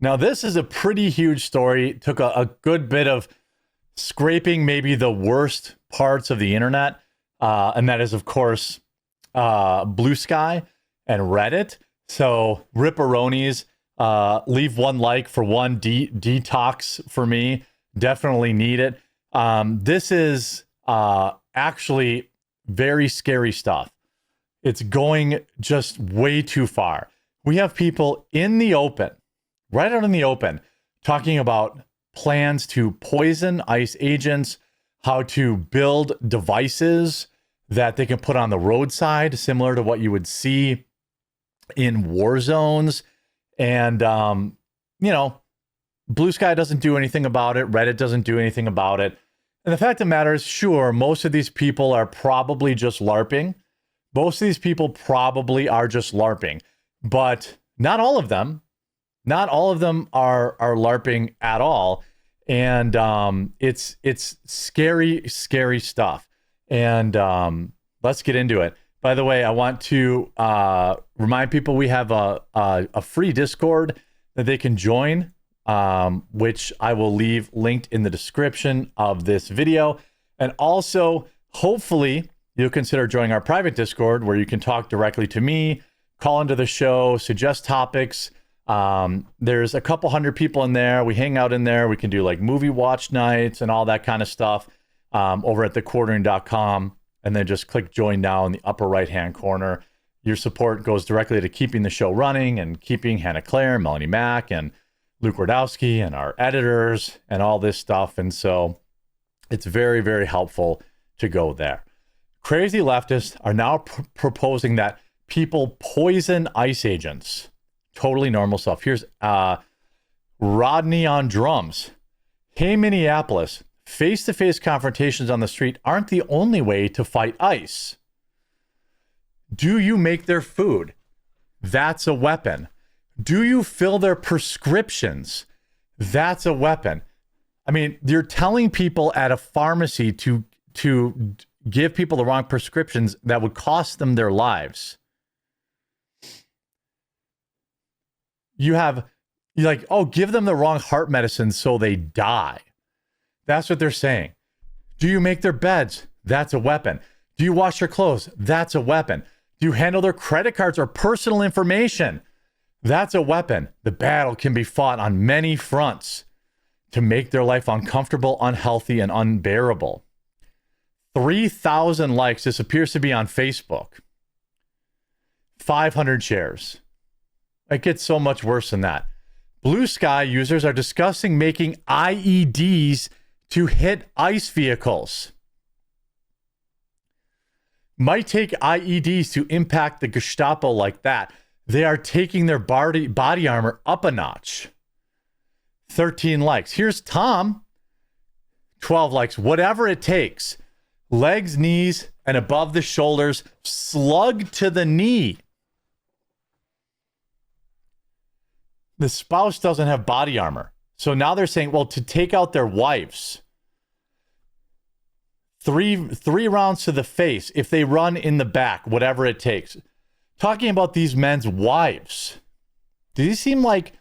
Now, this is a pretty huge story. It took a good bit of scraping maybe the worst parts of the internet. And that is, of course, Blueskey and Reddit. So, Ripperonis, leave one like for one detox for me. Definitely need it. This is actually very scary stuff. It's going just way too far. We have people in the open, right out in the open, talking about plans to poison ICE agents, how to build devices that they can put on the roadside, similar to what you would see in war zones. And, Blueskey doesn't do anything about it. Reddit doesn't do anything about it. And the fact of the matter is, sure, most of these people are probably just LARPing. Most of these people probably are just LARPing, but not all of them. Not all of them are LARPing at all. And it's scary, scary stuff. And let's get into it. By the way, I want to remind people we have a free Discord that they can join, which I will leave linked in the description of this video. And also, hopefully, you'll consider joining our private Discord where you can talk directly to me, call into the show, suggest topics. There's a couple hundred people in there. We hang out in there. We can do like movie watch nights and all that kind of stuff over at thequartering.com. And then just click join now in the upper right-hand corner. Your support goes directly to keeping the show running and keeping Hannah Claire, Melanie Mack, and Luke Wardowski and our editors and all this stuff. And so it's very, very helpful to go there. Crazy leftists are now proposing that people poison ICE agents. Totally normal stuff. Here's Rodney on drums. Hey, Minneapolis, face-to-face confrontations on the street aren't the only way to fight ICE. Do you make their food? That's a weapon. Do you fill their prescriptions? That's a weapon. I mean, you're telling people at a pharmacy to give people the wrong prescriptions that would cost them their lives. You're like, oh, give them the wrong heart medicine so they die. That's what they're saying. Do you make their beds? That's a weapon. Do you wash their clothes? That's a weapon. Do you handle their credit cards or personal information? That's a weapon. The battle can be fought on many fronts to make their life uncomfortable, unhealthy, and unbearable. 3,000 likes. This appears to be on Facebook. 500 shares. It gets so much worse than that. Blueskey users are discussing making IEDs to hit ICE vehicles. Might take IEDs to impact the Gestapo like that. They are taking their body armor up a notch. 13 likes. Here's Tom. 12 likes. Whatever it takes. Legs, knees, and above the shoulders. Slug to the knee. The spouse doesn't have body armor. So now they're saying, well, to take out their wives. Three rounds to the face if they run in the back, whatever it takes. Talking about these men's wives. Do these seem like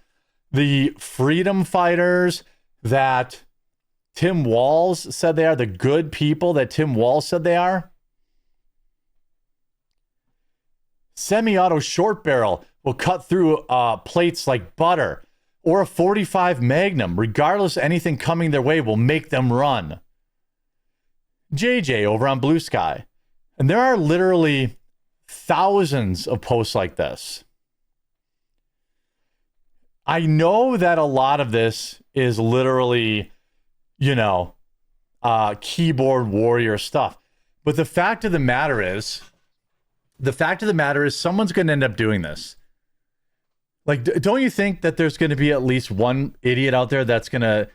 the freedom fighters that Tim Walz said they are? The good people that Tim Walz said they are? Semi-auto short barrel will cut through plates like butter, or a 45 Magnum, regardless of anything coming their way, will make them run. JJ over on Blueskey. And there are literally thousands of posts like this. I know that a lot of this is literally, keyboard warrior stuff. But the fact of the matter is someone's going to end up doing this. Like, don't you think that there's going to be at least one idiot out there that's going to,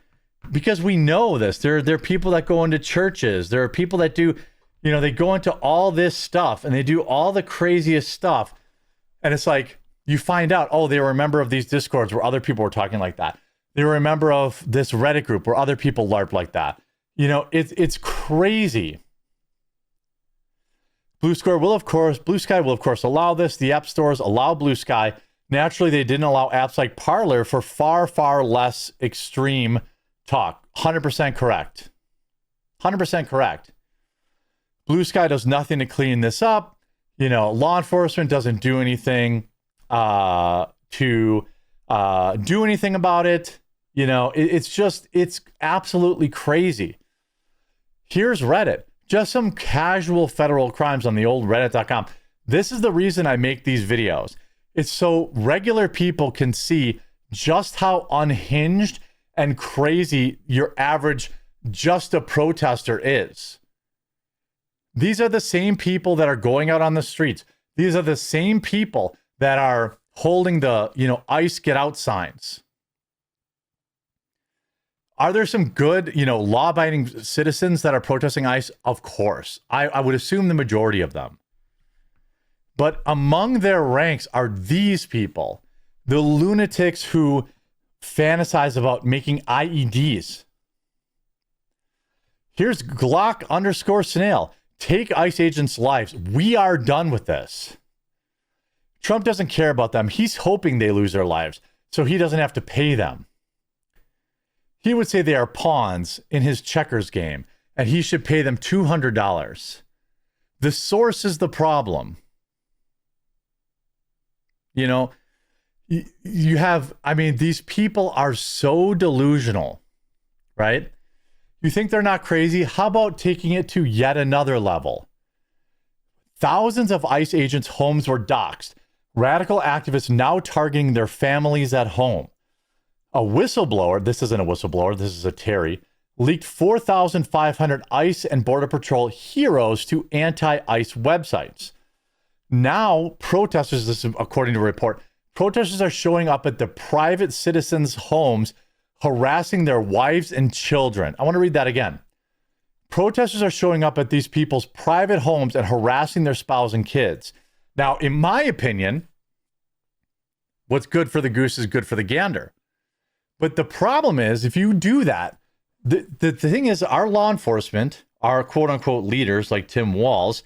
because we know this, there are people that go into churches. There are people that do, they go into all this stuff and they do all the craziest stuff. And it's like, you find out, oh, they were a member of these Discords where other people were talking like that. They were a member of this Reddit group where other people LARP like that. It's crazy. Blueskey will, of course, allow this. The app stores allow Blueskey Naturally, they didn't allow apps like Parler for far, far less extreme talk. 100% correct. 100% correct. Blueskey does nothing to clean this up. You know, law enforcement doesn't do anything to do anything about it. You know, it's absolutely crazy. Here's Reddit. Just some casual federal crimes on the old reddit.com. This is the reason I make these videos. It's so regular people can see just how unhinged and crazy your average just a protester is. These are the same people that are going out on the streets. These are the same people that are holding the, you know, ICE get out signs. Are there some good, you know, law-abiding citizens that are protesting ICE? Of course. I would assume the majority of them. But among their ranks are these people, the lunatics who fantasize about making IEDs. Here's Glock_snail. Take ICE agents' lives. We are done with this. Trump doesn't care about them. He's hoping they lose their lives so he doesn't have to pay them. He would say they are pawns in his checkers game, and he should pay them $200. The source is the problem. You know, you have, I mean, these people are so delusional, right? You think they're not crazy? How about taking it to yet another level? Thousands of ICE agents' homes were doxxed. Radical activists now targeting their families at home. A whistleblower, this isn't a whistleblower, this is a Terry, leaked 4,500 ICE and Border Patrol heroes to anti-ICE websites. Now, protesters, this is according to a report, protesters are showing up at the private citizens' homes, harassing their wives and children. I want to read that again. Protesters are showing up at these people's private homes and harassing their spouse and kids. Now, in my opinion, what's good for the goose is good for the gander. But the problem is, if you do that, the thing is, our law enforcement, our quote unquote leaders like Tim Walz,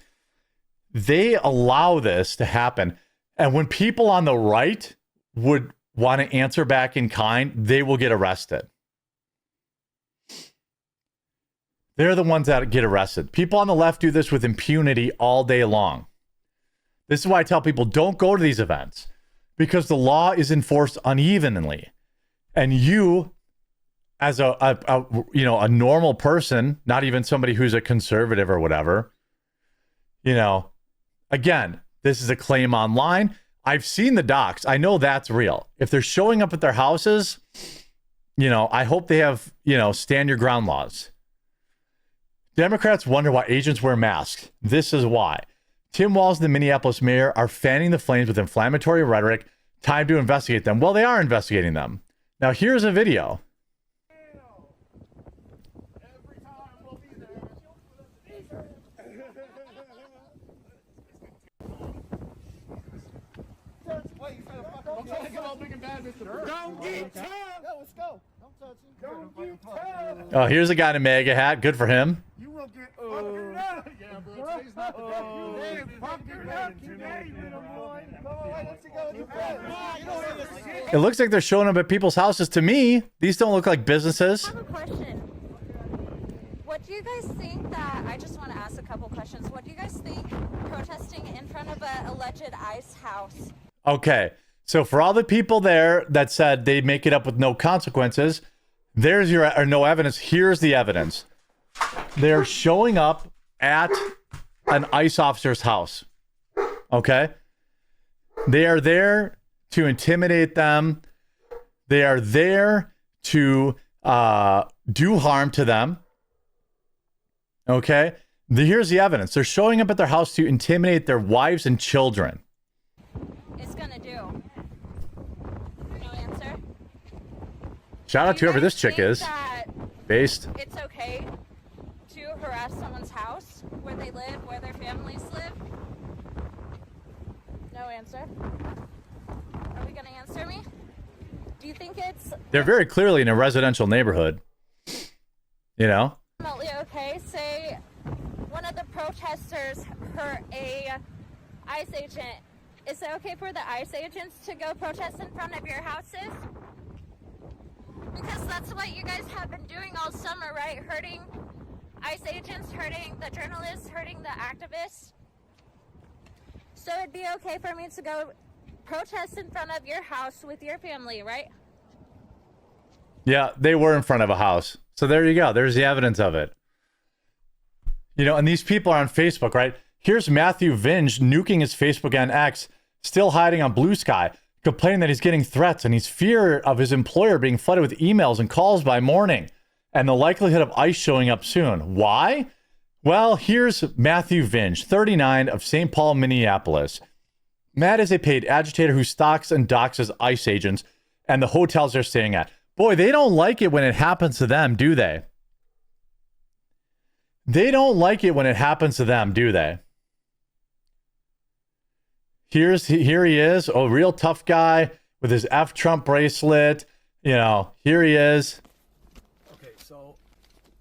they allow this to happen. And when people on the right would want to answer back in kind, they will get arrested. They're the ones that get arrested. People on the left do this with impunity all day long. This is why I tell people, don't go to these events, because the law is enforced unevenly. And you, as a normal person, not even somebody who's a conservative or whatever, you know, again, this is a claim online. I've seen the docs. I know that's real. If they're showing up at their houses, you know, I hope they have, you know, stand your ground laws. Democrats wonder why agents wear masks. This is why. Tim Walz and the Minneapolis mayor are fanning the flames with inflammatory rhetoric. Time to investigate them. Well, they are investigating them. Now, here's a video. Oh, here's a guy in a MAGA hat. Good for him. It looks like they're showing up at people's houses. To me, these don't look like businesses. I have a question. What do you guys think that, I just want to ask a couple questions. What do you guys think protesting in front of an alleged ICE house? Okay, so for all the people there that said they'd make it up with no consequences, there's your, or no evidence. Here's the evidence. They're showing up at an ICE officer's house. Okay? They are there to intimidate them. They are there to do harm to them. Okay? Here's the evidence. They're showing up at their house to intimidate their wives and children. It's gonna do. No answer. Shout out to whoever this chick is. Based. It's okay to harass someone's house, where they live, where their families live? No answer. Are we gonna answer me? Do you think it's... They're very clearly in a residential neighborhood. You know? Okay, say one of the protesters hurt a ICE agent. Is it okay for the ICE agents to go protest in front of your houses? Because that's what you guys have been doing all summer, right? Hurting ICE agents, hurting the journalists, hurting the activists. So it'd be okay for me to go protest in front of your house with your family, right? Yeah, they were in front of a house. So there you go. There's the evidence of it. You know, and these people are on Facebook, right? Here's Matthew Vinge nuking his Facebook and X, still hiding on Blueskey, complaining that he's getting threats and he's fear of his employer being flooded with emails and calls by morning and the likelihood of ICE showing up soon. Why? Well, here's Matthew Vinge, 39, of St. Paul, Minneapolis. Matt is a paid agitator who stalks and doxes ICE agents and the hotels they're staying at. Boy, they don't like it when it happens to them, do they? They don't like it when it happens to them, do they? Here he is, a real tough guy with his F Trump bracelet. You know, here he is. Okay, so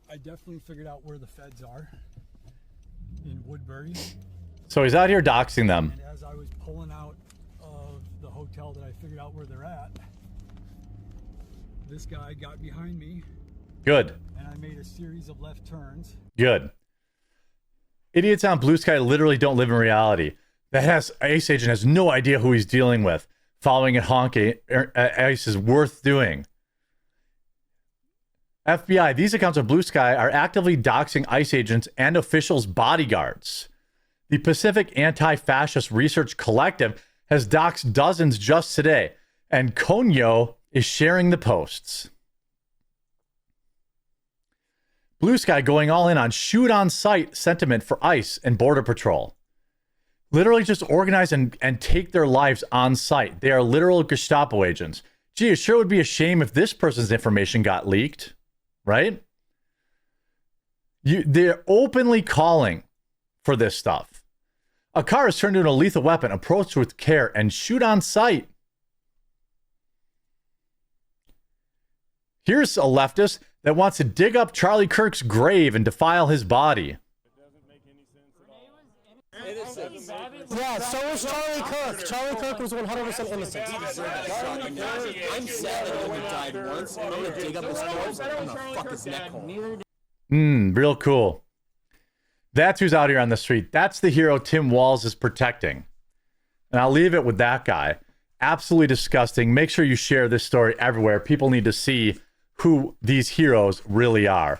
I definitely figured out where the feds are in Woodbury. So he's out here doxing them. And as I was pulling out of the hotel that I figured out where they're at, this guy got behind me. Good. And I made a series of left turns. Good. Idiots on Blueskey literally don't live in reality. That ICE agent has no idea who he's dealing with. Following a honking ICE is worth doing. FBI, these accounts of Blueskey are actively doxing ICE agents and officials' bodyguards. The Pacific Anti-Fascist Research Collective has doxed dozens just today, and Konyo is sharing the posts. Blueskey going all in on shoot-on-sight sentiment for ICE and Border Patrol. Literally just organize and take their lives on site. They are literal Gestapo agents. Gee, it sure would be a shame if this person's information got leaked, right? They're openly calling for this stuff. A car is turned into a lethal weapon, approach with care, and shoot on sight. Here's a leftist that wants to dig up Charlie Kirk's grave and defile his body. Yeah, so was Charlie Kirk. Charlie Kirk was 100% innocent. I'm sad that he died once, and I'm gonna dig up his corpse and I'm gonna fuck his neck hole. Real cool. That's who's out here on the street. That's the hero Tim Walz is protecting. And I'll leave it with that guy. Absolutely disgusting. Make sure you share this story everywhere. People need to see who these heroes really are.